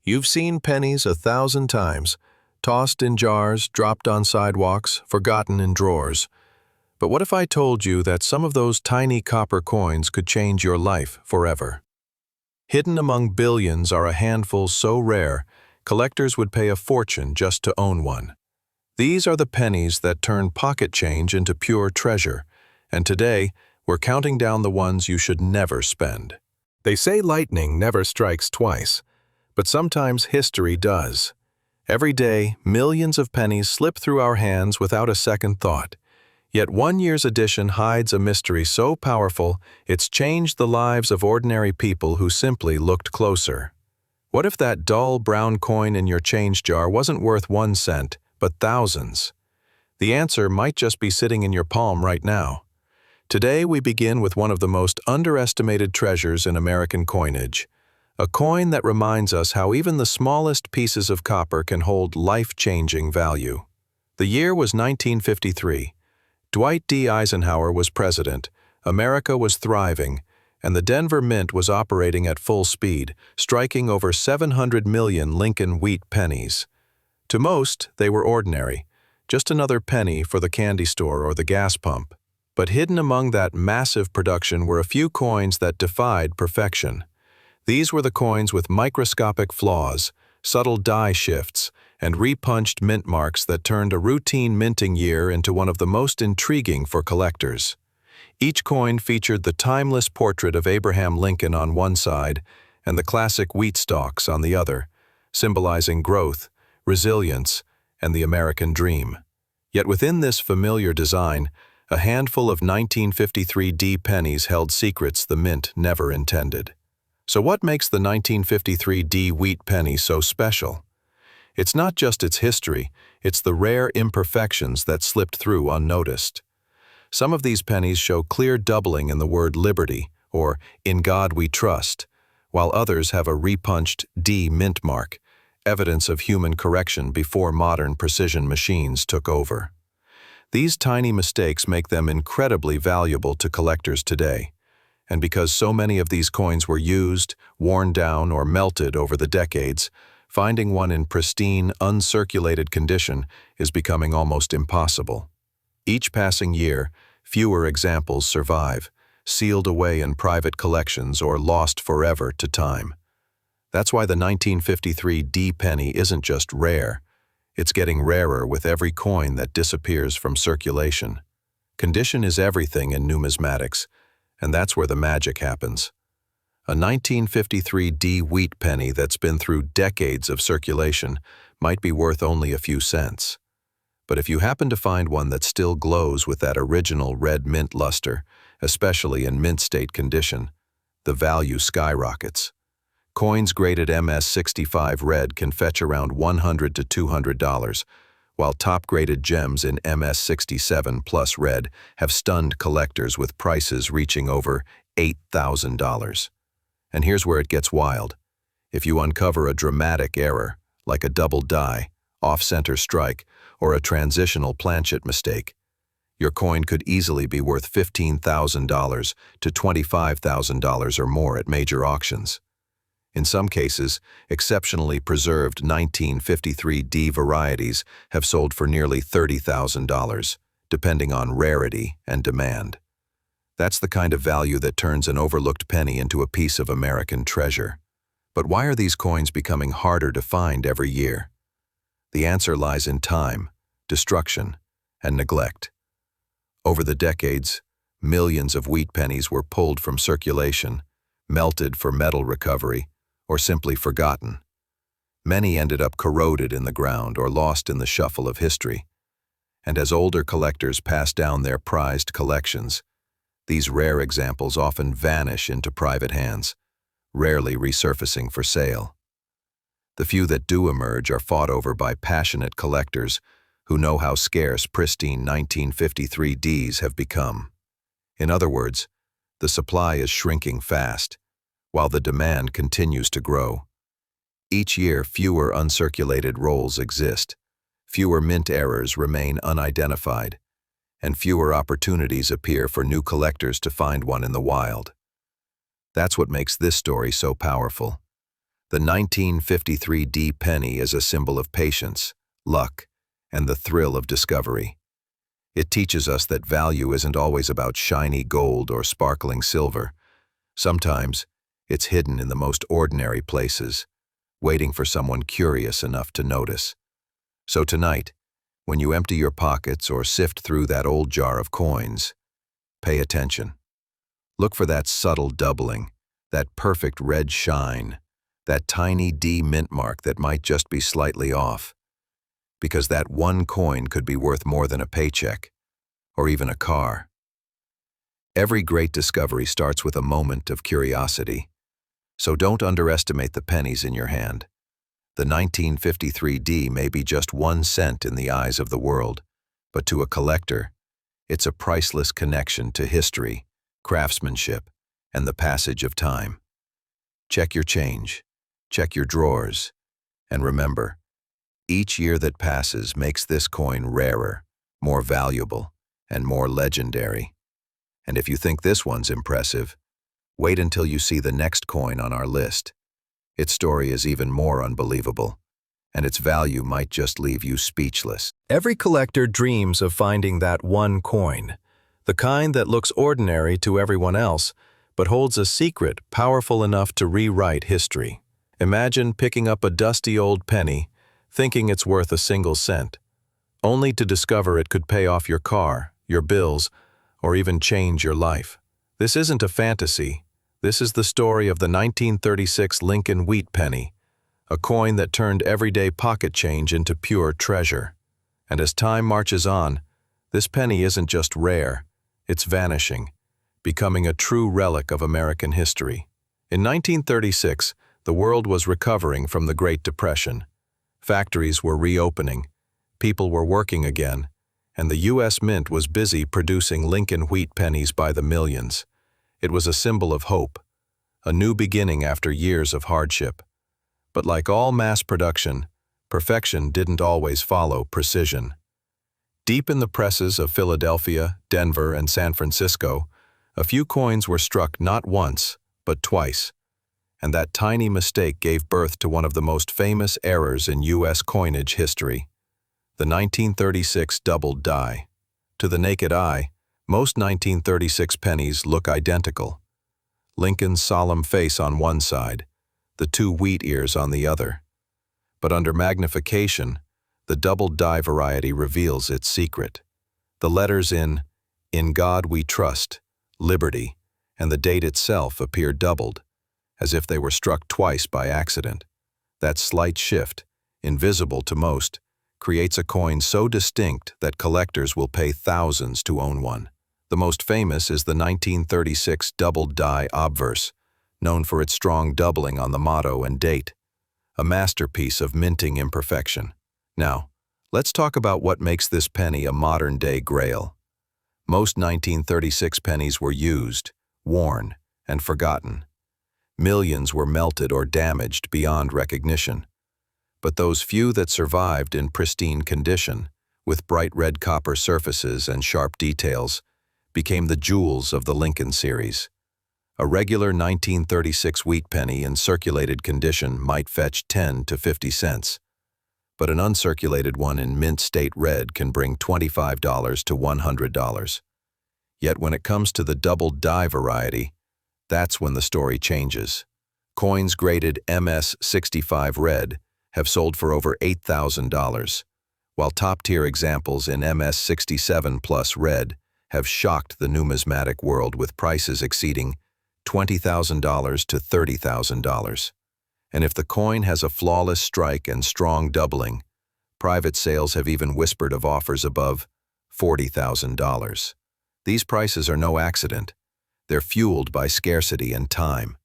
You've seen pennies 1,000 times, tossed in jars, dropped on sidewalks, forgotten in drawers. But what if I told you that some of those tiny copper coins could change your life forever? Hidden among billions are a handful so rare, collectors would pay a fortune just to own one. These are the pennies that turn pocket change into pure treasure, and today, we're counting down the ones you should never spend. They say lightning never strikes twice, but sometimes history does. Every day, millions of pennies slip through our hands without a second thought. Yet one year's edition hides a mystery so powerful, it's changed the lives of ordinary people who simply looked closer. What if that dull brown coin in your change jar wasn't worth 1 cent, but thousands? The answer might just be sitting in your palm right now. Today we begin with one of the most underestimated treasures in American coinage, a coin that reminds us how even the smallest pieces of copper can hold life-changing value. The year was 1953. Dwight D. Eisenhower was president, America was thriving, and the Denver Mint was operating at full speed, striking over 700 million Lincoln Wheat Pennies. To most, they were ordinary, just another penny for the candy store or the gas pump. But hidden among that massive production were a few coins that defied perfection. These were the coins with microscopic flaws, subtle die shifts, and repunched mint marks that turned a routine minting year into one of the most intriguing for collectors. Each coin featured the timeless portrait of Abraham Lincoln on one side and the classic wheat stalks on the other, symbolizing growth, resilience, and the American dream. Yet within this familiar design, a handful of 1953 D pennies held secrets the mint never intended. So what makes the 1953 D wheat penny so special? It's not just its history, it's the rare imperfections that slipped through unnoticed. Some of these pennies show clear doubling in the word liberty, or in God we trust, while others have a repunched D mint mark, evidence of human correction before modern precision machines took over. These tiny mistakes make them incredibly valuable to collectors today. And because so many of these coins were used, worn down, or melted over the decades, finding one in pristine, uncirculated condition is becoming almost impossible. Each passing year, fewer examples survive, sealed away in private collections or lost forever to time. That's why the 1953 D penny isn't just rare. It's getting rarer with every coin that disappears from circulation. Condition is everything in numismatics, and that's where the magic happens. A 1953 D wheat penny that's been through decades of circulation might be worth only a few cents. But if you happen to find one that still glows with that original red mint luster, especially in mint state condition, the value skyrockets. Coins graded MS65 red can fetch around $100 to $200, while top-graded gems in MS67 plus red have stunned collectors with prices reaching over $8,000. And here's where it gets wild. If you uncover a dramatic error, like a double die, off-center strike, or a transitional planchet mistake, your coin could easily be worth $15,000 to $25,000 or more at major auctions. In some cases, exceptionally preserved 1953 D varieties have sold for nearly $30,000, depending on rarity and demand. That's the kind of value that turns an overlooked penny into a piece of American treasure. But why are these coins becoming harder to find every year? The answer lies in time, destruction, and neglect. Over the decades, millions of wheat pennies were pulled from circulation, melted for metal recovery, or simply forgotten. Many ended up corroded in the ground or lost in the shuffle of history. And as older collectors pass down their prized collections, these rare examples often vanish into private hands, rarely resurfacing for sale. The few that do emerge are fought over by passionate collectors who know how scarce pristine 1953 Ds have become. In other words, the supply is shrinking fast, while the demand continues to grow. Each year, fewer uncirculated rolls exist, fewer mint errors remain unidentified, and fewer opportunities appear for new collectors to find one in the wild. That's what makes this story so powerful. The 1953 D penny is a symbol of patience, luck, and the thrill of discovery. It teaches us that value isn't always about shiny gold or sparkling silver. Sometimes, it's hidden in the most ordinary places, waiting for someone curious enough to notice. So tonight, when you empty your pockets or sift through that old jar of coins, pay attention. Look for that subtle doubling, that perfect red shine, that tiny D mint mark that might just be slightly off. Because that one coin could be worth more than a paycheck, or even a car. Every great discovery starts with a moment of curiosity, so don't underestimate the pennies in your hand. The 1953 D may be just 1 cent in the eyes of the world, but to a collector, it's a priceless connection to history, craftsmanship, and the passage of time. Check your change, check your drawers, and remember, each year that passes makes this coin rarer, more valuable, and more legendary. And if you think this one's impressive, wait until you see the next coin on our list. Its story is even more unbelievable, and its value might just leave you speechless. Every collector dreams of finding that one coin, the kind that looks ordinary to everyone else, but holds a secret powerful enough to rewrite history. Imagine picking up a dusty old penny, thinking it's worth a single cent, only to discover it could pay off your car, your bills, or even change your life. This isn't a fantasy. This is the story of the 1936 Lincoln Wheat Penny, a coin that turned everyday pocket change into pure treasure. And as time marches on, this penny isn't just rare, it's vanishing, becoming a true relic of American history. In 1936, the world was recovering from the Great Depression. Factories were reopening, people were working again, and the U.S. Mint was busy producing Lincoln wheat pennies by the millions. It was a symbol of hope, a new beginning after years of hardship. But like all mass production, perfection didn't always follow precision. Deep in the presses of Philadelphia, Denver, and San Francisco, a few coins were struck not once, but twice. And that tiny mistake gave birth to one of the most famous errors in U.S. coinage history, the 1936 doubled die. To the naked eye, most 1936 pennies look identical. Lincoln's solemn face on one side, the 2 wheat ears on the other. But under magnification, the doubled die variety reveals its secret. The letters in God We Trust, Liberty, and the date itself appear doubled, as if they were struck twice by accident. That slight shift, invisible to most, creates a coin so distinct that collectors will pay thousands to own one. The most famous is the 1936 doubled Die Obverse, known for its strong doubling on the motto and date, a masterpiece of minting imperfection. Now, let's talk about what makes this penny a modern-day Grail. Most 1936 pennies were used, worn, and forgotten. Millions were melted or damaged beyond recognition. But those few that survived in pristine condition, with bright red copper surfaces and sharp details, became the jewels of the Lincoln series. A regular 1936 wheat penny in circulated condition might fetch 10 to 50 cents, but an uncirculated one in mint state red can bring $25 to $100. Yet when it comes to the doubled die variety, that's when the story changes. Coins graded MS-65 red have sold for over $8,000, while top-tier examples in MS-67 plus red have shocked the numismatic world with prices exceeding $20,000 to $30,000. And if the coin has a flawless strike and strong doubling, private sales have even whispered of offers above $40,000. These prices are no accident. They're fueled by scarcity and time.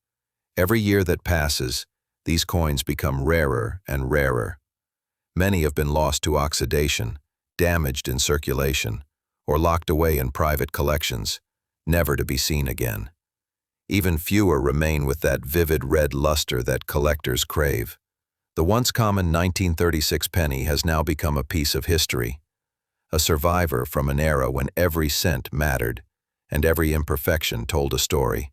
Every year that passes, these coins become rarer and rarer. Many have been lost to oxidation, damaged in circulation, or locked away in private collections, never to be seen again. Even fewer remain with that vivid red luster that collectors crave. The once common 1936 penny has now become a piece of history, a survivor from an era when every cent mattered and every imperfection told a story.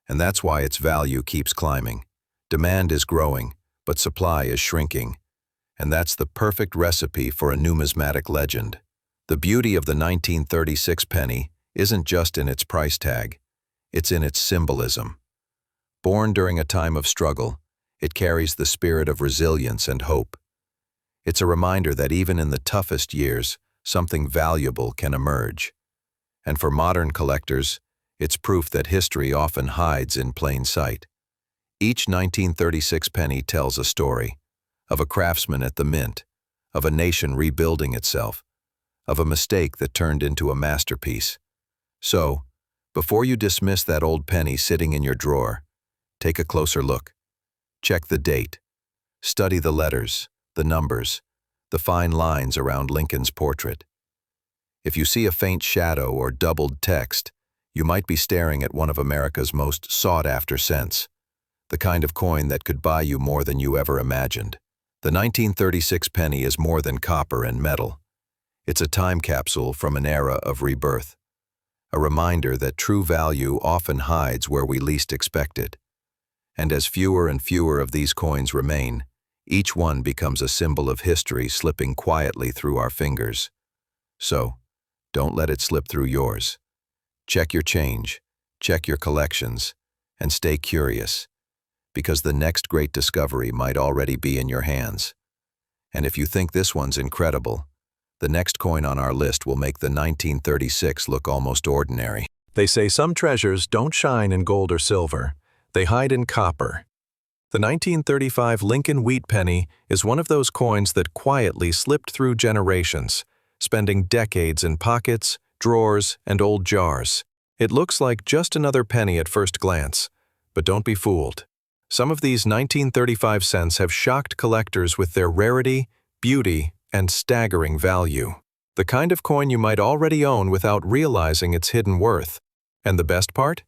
And that's why its value keeps climbing, Demand is growing, but supply is shrinking. And that's the perfect recipe for a numismatic legend. The beauty of the 1936 penny isn't just in its price tag, it's in its symbolism. Born during a time of struggle, it carries the spirit of resilience and hope. It's a reminder that even in the toughest years, something valuable can emerge. And for modern collectors, it's proof that history often hides in plain sight. Each 1936 penny tells a story of a craftsman at the mint, of a nation rebuilding itself, of a mistake that turned into a masterpiece. So, before you dismiss that old penny sitting in your drawer, take a closer look. Check the date. Study the letters, the numbers, the fine lines around Lincoln's portrait. If you see a faint shadow or doubled text, you might be staring at one of America's most sought-after cents, the kind of coin that could buy you more than you ever imagined. The 1936 penny is more than copper and metal. It's a time capsule from an era of rebirth, a reminder that true value often hides where we least expect it. And as fewer and fewer of these coins remain, each one becomes a symbol of history slipping quietly through our fingers. So, don't let it slip through yours. Check your change, check your collections, and stay curious, because the next great discovery might already be in your hands. And if you think this one's incredible, the next coin on our list will make the 1936 look almost ordinary. They say some treasures don't shine in gold or silver. They hide in copper. The 1935 Lincoln Wheat Penny is one of those coins that quietly slipped through generations, spending decades in pockets, drawers, and old jars. It looks like just another penny at first glance, but don't be fooled. Some of these 1935 cents have shocked collectors with their rarity, beauty, and staggering value. The kind of coin you might already own without realizing its hidden worth. And the best part?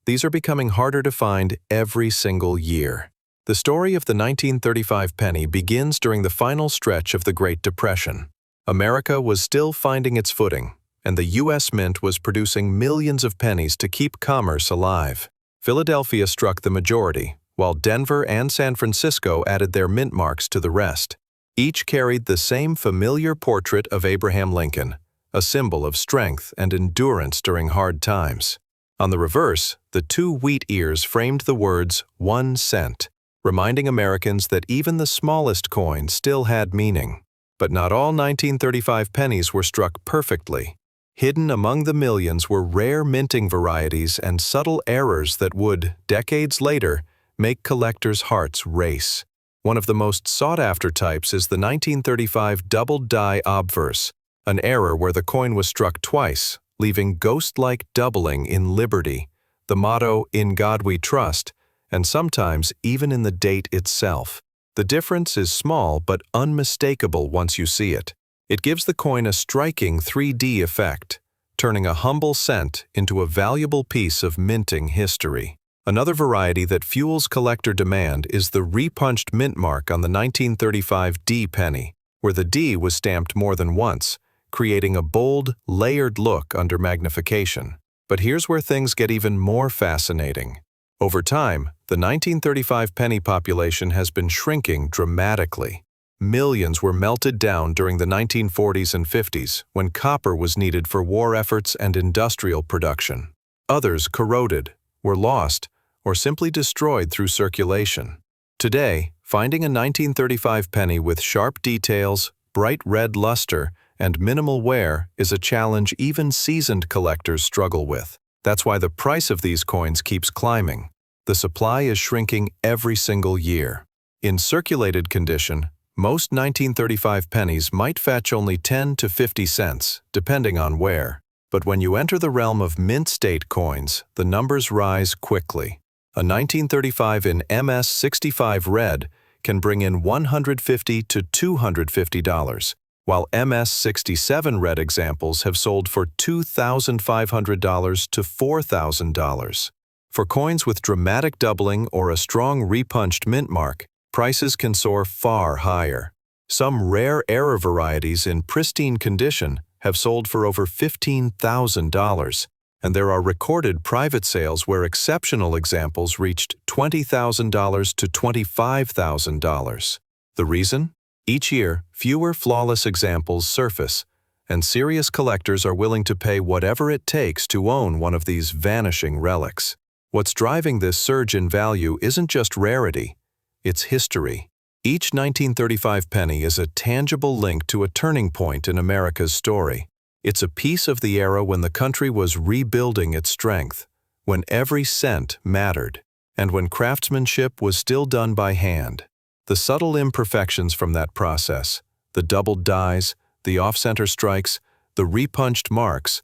These are becoming harder to find every single year. The story of the 1935 penny begins during the final stretch of the Great Depression. America was still finding its footing, and the U.S. Mint was producing millions of pennies to keep commerce alive. Philadelphia struck the majority, while Denver and San Francisco added their mint marks to the rest. Each carried the same familiar portrait of Abraham Lincoln, a symbol of strength and endurance during hard times. On the reverse, the two wheat ears framed the words 1 cent, reminding Americans that even the smallest coin still had meaning. But not all 1935 pennies were struck perfectly. Hidden among the millions were rare minting varieties and subtle errors that would, decades later, make collectors' hearts race. One of the most sought-after types is the 1935 doubled Die Obverse, an error where the coin was struck twice, leaving ghost-like doubling in Liberty, the motto "In God We Trust," and sometimes even in the date itself. The difference is small but unmistakable once you see it. It gives the coin a striking 3D effect, turning a humble cent into a valuable piece of minting history. Another variety that fuels collector demand is the Repunched Mint Mark on the 1935 D penny, where the D was stamped more than once, creating a bold, layered look under magnification. But here's where things get even more fascinating. Over time, the 1935 penny population has been shrinking dramatically. Millions were melted down during the 1940s and 50s, when copper was needed for war efforts and industrial production. Others corroded, were lost, or simply destroyed through circulation. Today, finding a 1935 penny with sharp details, bright red luster, and minimal wear is a challenge even seasoned collectors struggle with. That's why the price of these coins keeps climbing. The supply is shrinking every single year. In circulated condition, most 1935 pennies might fetch only 10 to 50 cents, depending on wear. But when you enter the realm of mint state coins, the numbers rise quickly. A 1935 in MS65 red can bring in $150 to $250, while MS67 red examples have sold for $2,500 to $4,000. For coins with dramatic doubling or a strong repunched mint mark, prices can soar far higher. Some rare error varieties in pristine condition have sold for over $15,000, and there are recorded private sales where exceptional examples reached $20,000 to $25,000. The reason? Each year, fewer flawless examples surface, and serious collectors are willing to pay whatever it takes to own one of these vanishing relics. What's driving this surge in value isn't just rarity, it's history. Each 1935 penny is a tangible link to a turning point in America's story. It's a piece of the era when the country was rebuilding its strength, when every cent mattered, and when craftsmanship was still done by hand. The subtle imperfections from that process, the doubled dies, the off-center strikes, the repunched marks,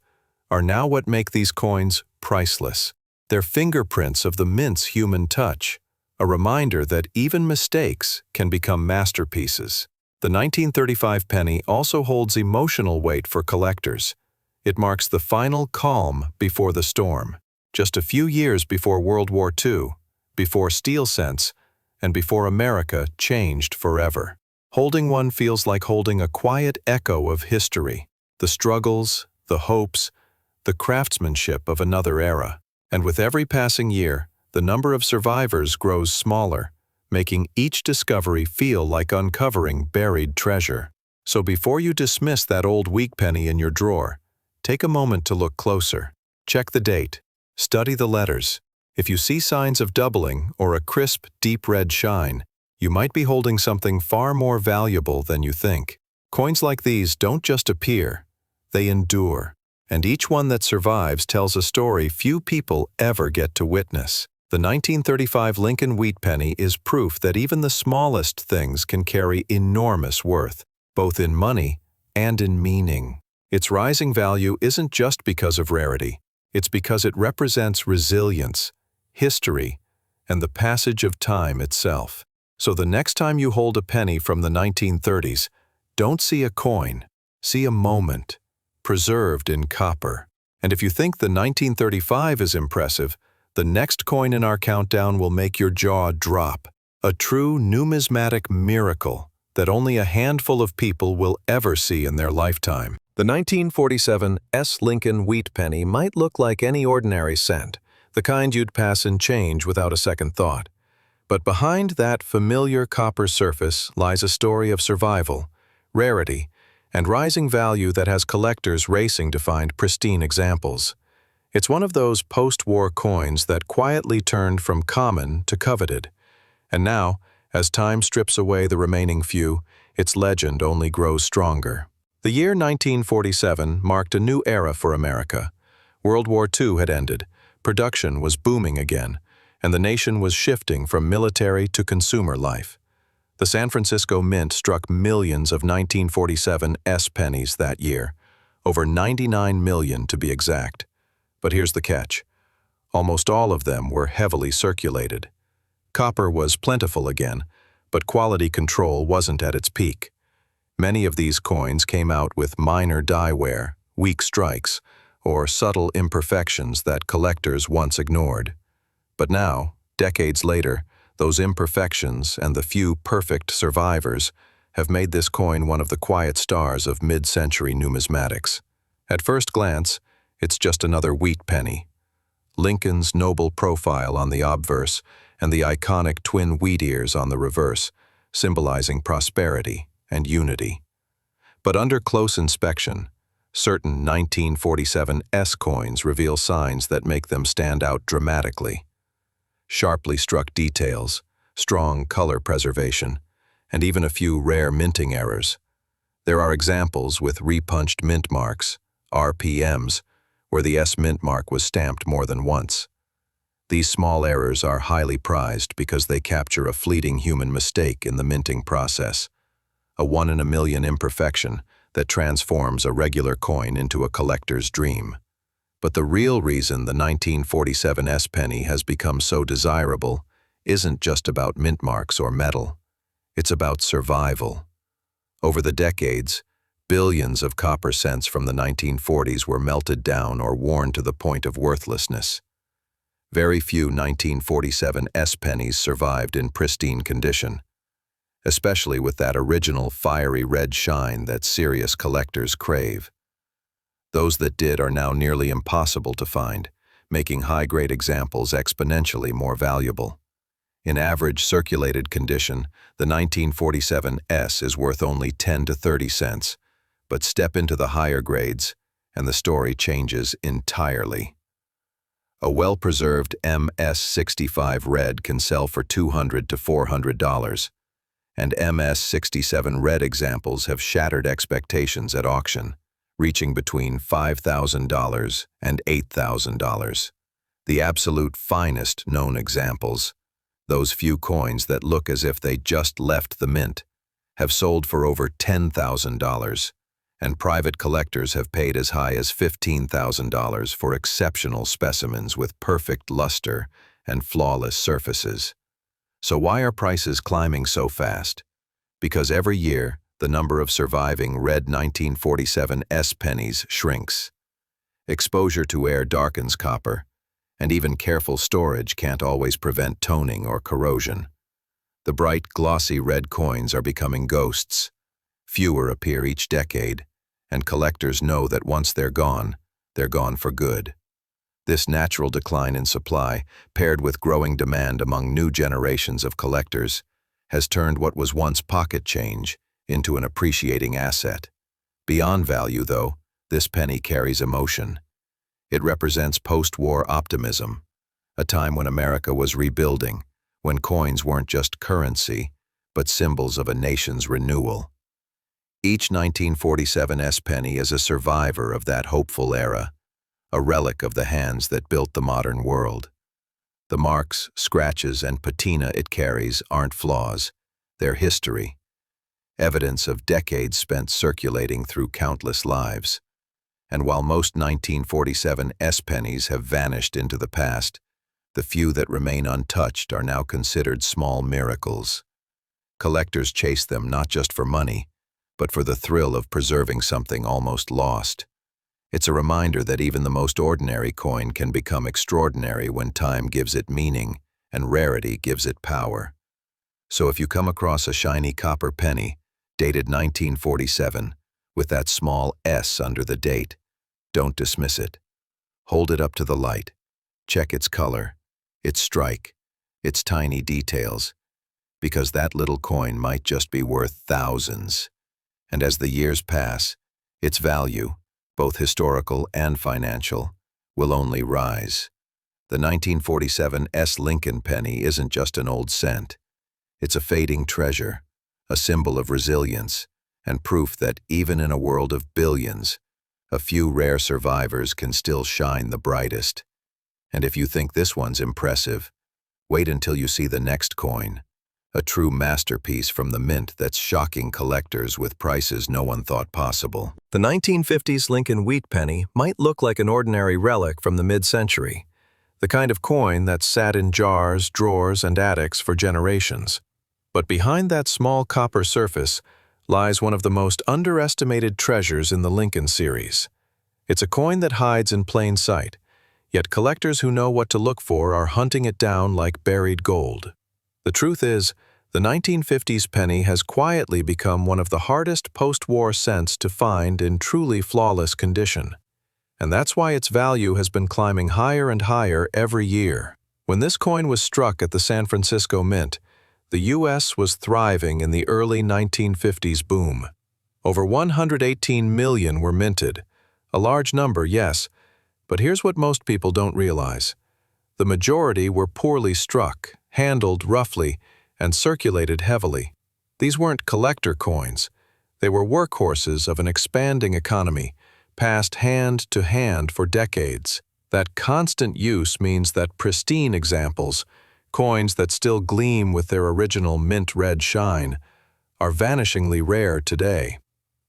are now what make these coins priceless. They're fingerprints of the mint's human touch, a reminder that even mistakes can become masterpieces. The 1935 penny also holds emotional weight for collectors. It marks the final calm before the storm, just a few years before World War II, before steel cents, and before America changed forever. Holding one feels like holding a quiet echo of history, the struggles, the hopes, the craftsmanship of another era. And with every passing year, the number of survivors grows smaller, making each discovery feel like uncovering buried treasure. So before you dismiss that old weak penny in your drawer, take a moment to look closer. Check the date. Study the letters. If you see signs of doubling or a crisp, deep red shine, you might be holding something far more valuable than you think. Coins like these don't just appear, they endure. And each one that survives tells a story few people ever get to witness. The 1935 Lincoln Wheat Penny is proof that even the smallest things can carry enormous worth, both in money and in meaning. Its rising value isn't just because of rarity, it's because it represents resilience, history, and the passage of time itself. So the next time you hold a penny from the 1930s, don't see a coin, see a moment, preserved in copper. And if you think the 1935 is impressive, the next coin in our countdown will make your jaw drop. A true numismatic miracle that only a handful of people will ever see in their lifetime. The 1947 S. Lincoln Wheat Penny might look like any ordinary cent, the kind you'd pass in change without a second thought. But behind that familiar copper surface lies a story of survival, rarity, and rising value that has collectors racing to find pristine examples. It's one of those post-war coins that quietly turned from common to coveted. And now, as time strips away the remaining few, its legend only grows stronger. The year 1947 marked a new era for America. World War II had ended, production was booming again, and the nation was shifting from military to consumer life. The San Francisco Mint struck millions of 1947 S pennies that year, over 99 million to be exact. But here's the catch. Almost all of them were heavily circulated. Copper was plentiful again, but quality control wasn't at its peak. Many of these coins came out with minor die wear, weak strikes, or subtle imperfections that collectors once ignored. But now, decades later, those imperfections and the few perfect survivors have made this coin one of the quiet stars of mid-century numismatics. At first glance, it's just another wheat penny. Lincoln's noble profile on the obverse and the iconic twin wheat ears on the reverse, symbolizing prosperity and unity. But under close inspection, certain 1947 S coins reveal signs that make them stand out dramatically. Sharply struck details, strong color preservation, and even a few rare minting errors. There are examples with repunched mint marks, RPMs, where the S mint mark was stamped more than once. These small errors are highly prized because they capture a fleeting human mistake in the minting process, a one-in-a-million imperfection that transforms a regular coin into a collector's dream. But the real reason the 1947 S penny has become so desirable isn't just about mint marks or metal. It's about survival. Over the decades, billions of copper cents from the 1940s were melted down or worn to the point of worthlessness. Very few 1947 S pennies survived in pristine condition, especially with that original fiery red shine that serious collectors crave. Those that did are now nearly impossible to find, making high-grade examples exponentially more valuable. In average circulated condition, the 1947 S is worth only 10 to 30 cents, but step into the higher grades, and the story changes entirely. A well-preserved MS-65 red can sell for $200 to $400, and MS-67 red examples have shattered expectations at auction, reaching between $5,000 and $8,000. The absolute finest known examples, those few coins that look as if they just left the mint, have sold for over $10,000, and private collectors have paid as high as $15,000 for exceptional specimens with perfect luster and flawless surfaces. So why are prices climbing so fast? Because every year, the number of surviving red 1947 S pennies shrinks. Exposure to air darkens copper, and even careful storage can't always prevent toning or corrosion. The bright, glossy red coins are becoming ghosts. Fewer appear each decade, and collectors know that once they're gone for good. This natural decline in supply, paired with growing demand among new generations of collectors, has turned what was once pocket change into an appreciating asset. Beyond value, though, this penny carries emotion. It represents post-war optimism, a time when America was rebuilding, when coins weren't just currency, but symbols of a nation's renewal. Each 1947 S penny is a survivor of that hopeful era, a relic of the hands that built the modern world. The marks, scratches, and patina it carries aren't flaws, they're history, evidence of decades spent circulating through countless lives. And while most 1947 S pennies have vanished into the past, the few that remain untouched are now considered small miracles. Collectors chase them not just for money, but for the thrill of preserving something almost lost. It's a reminder that even the most ordinary coin can become extraordinary when time gives it meaning and rarity gives it power. So if you come across a shiny copper penny, dated 1947, with that small S under the date, don't dismiss it. Hold it up to the light. Check its color, its strike, its tiny details, because that little coin might just be worth thousands. And as the years pass, its value, both historical and financial, will only rise. The 1947 S Lincoln penny isn't just an old cent. It's a fading treasure, a symbol of resilience, and proof that even in a world of billions, a few rare survivors can still shine the brightest. And if you think this one's impressive, wait until you see the next coin, a true masterpiece from the mint that's shocking collectors with prices no one thought possible. The 1950s Lincoln Wheat Penny might look like an ordinary relic from the mid-century, the kind of coin that sat in jars, drawers, and attics for generations. But behind that small copper surface lies one of the most underestimated treasures in the Lincoln series. It's a coin that hides in plain sight, yet collectors who know what to look for are hunting it down like buried gold. The truth is, the 1950s penny has quietly become one of the hardest post-war cents to find in truly flawless condition. And that's why its value has been climbing higher and higher every year. When this coin was struck at the San Francisco Mint, the U.S. was thriving in the early 1950s boom. Over 118 million were minted. A large number, yes, but here's what most people don't realize. The majority were poorly struck, handled roughly, and circulated heavily. These weren't collector coins. They were workhorses of an expanding economy, passed hand to hand for decades. That constant use means that pristine examples, coins that still gleam with their original mint red shine, are vanishingly rare today.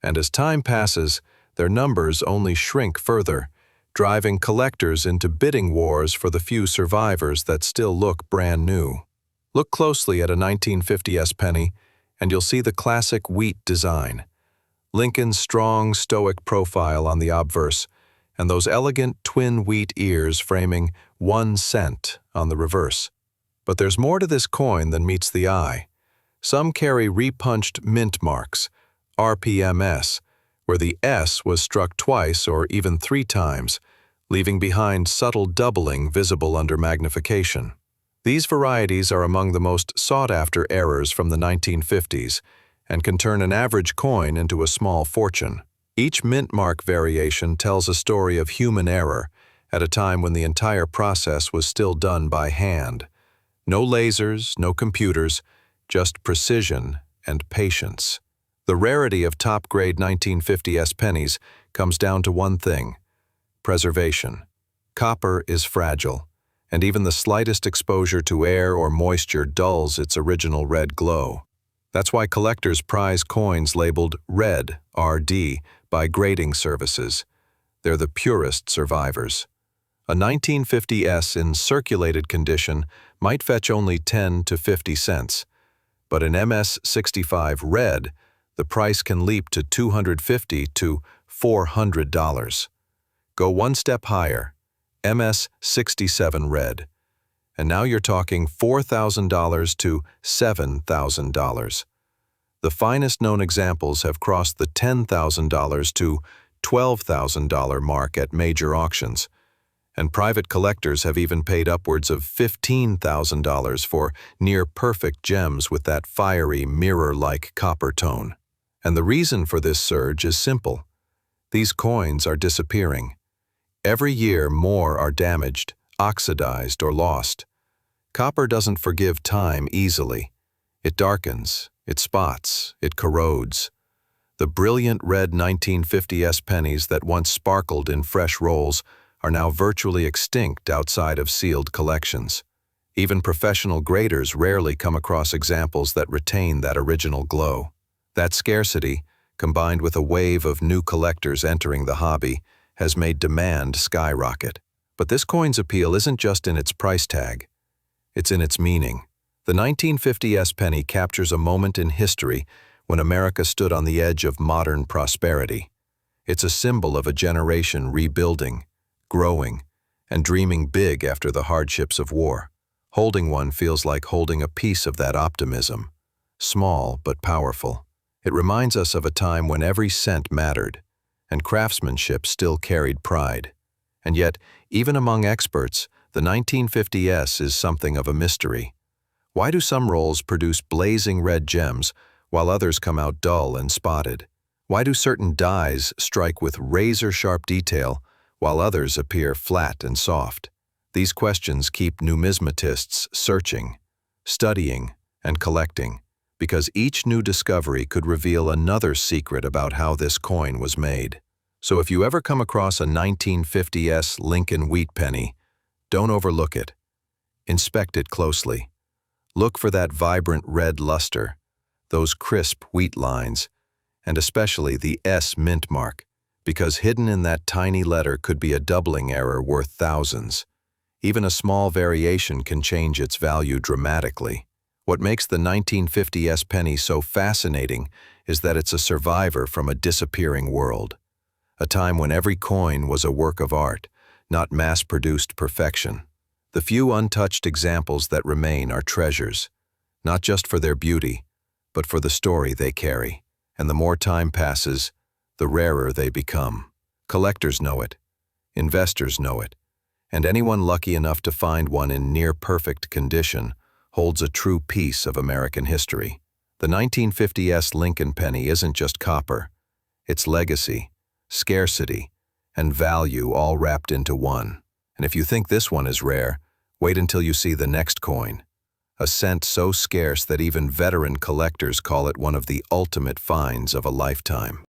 And as time passes, their numbers only shrink further, driving collectors into bidding wars for the few survivors that still look brand new. Look closely at a 1950 S penny, and you'll see the classic wheat design. Lincoln's strong, stoic profile on the obverse, and those elegant twin wheat ears framing 1 cent on the reverse. But there's more to this coin than meets the eye. Some carry repunched mint marks, RPMS, where the S was struck twice or even 3 times, leaving behind subtle doubling visible under magnification. These varieties are among the most sought-after errors from the 1950s and can turn an average coin into a small fortune. Each mint mark variation tells a story of human error at a time when the entire process was still done by hand. No lasers, no computers, just precision and patience. The rarity of top-grade 1950s pennies comes down to one thing: preservation. Copper is fragile, and even the slightest exposure to air or moisture dulls its original red glow. That's why collectors prize coins labeled red, RD, by grading services. They're the purest survivors. A 1950s in circulated condition might fetch only 10 to 50 cents, but an MS65 red, the price can leap to $250 to $400. Go one step higher, MS67 red, and now you're talking $4,000 to $7,000. The finest known examples have crossed the $10,000 to $12,000 mark at major auctions, and private collectors have even paid upwards of $15,000 for near-perfect gems with that fiery, mirror-like copper tone. And the reason for this surge is simple. These coins are disappearing. Every year, more are damaged, oxidized, or lost. Copper doesn't forgive time easily. It darkens, it spots, it corrodes. The brilliant red 1950s pennies that once sparkled in fresh rolls are now virtually extinct outside of sealed collections. Even professional graders rarely come across examples that retain that original glow. That scarcity, combined with a wave of new collectors entering the hobby, has made demand skyrocket. But this coin's appeal isn't just in its price tag. It's in its meaning. The 1950s penny captures a moment in history when America stood on the edge of modern prosperity. It's a symbol of a generation rebuilding, growing, and dreaming big after the hardships of war. Holding one feels like holding a piece of that optimism. Small but powerful. It reminds us of a time when every cent mattered, and craftsmanship still carried pride. And yet, even among experts, the 1950s is something of a mystery. Why do some rolls produce blazing red gems while others come out dull and spotted? Why do certain dies strike with razor-sharp detail while others appear flat and soft? These questions keep numismatists searching, studying, and collecting, because each new discovery could reveal another secret about how this coin was made. So if you ever come across a 1950s Lincoln wheat penny, don't overlook it. Inspect it closely. Look for that vibrant red luster, those crisp wheat lines, and especially the S mint mark, because hidden in that tiny letter could be a doubling error worth thousands. Even a small variation can change its value dramatically. What makes the 1950s penny so fascinating is that it's a survivor from a disappearing world. A time when every coin was a work of art, not mass-produced perfection. The few untouched examples that remain are treasures, not just for their beauty, but for the story they carry. And the more time passes, the rarer they become. Collectors know it, investors know it, and anyone lucky enough to find one in near-perfect condition holds a true piece of American history. The 1950s Lincoln penny isn't just copper. It's legacy, scarcity, and value all wrapped into one. And if you think this one is rare, wait until you see the next coin. A cent so scarce that even veteran collectors call it one of the ultimate finds of a lifetime.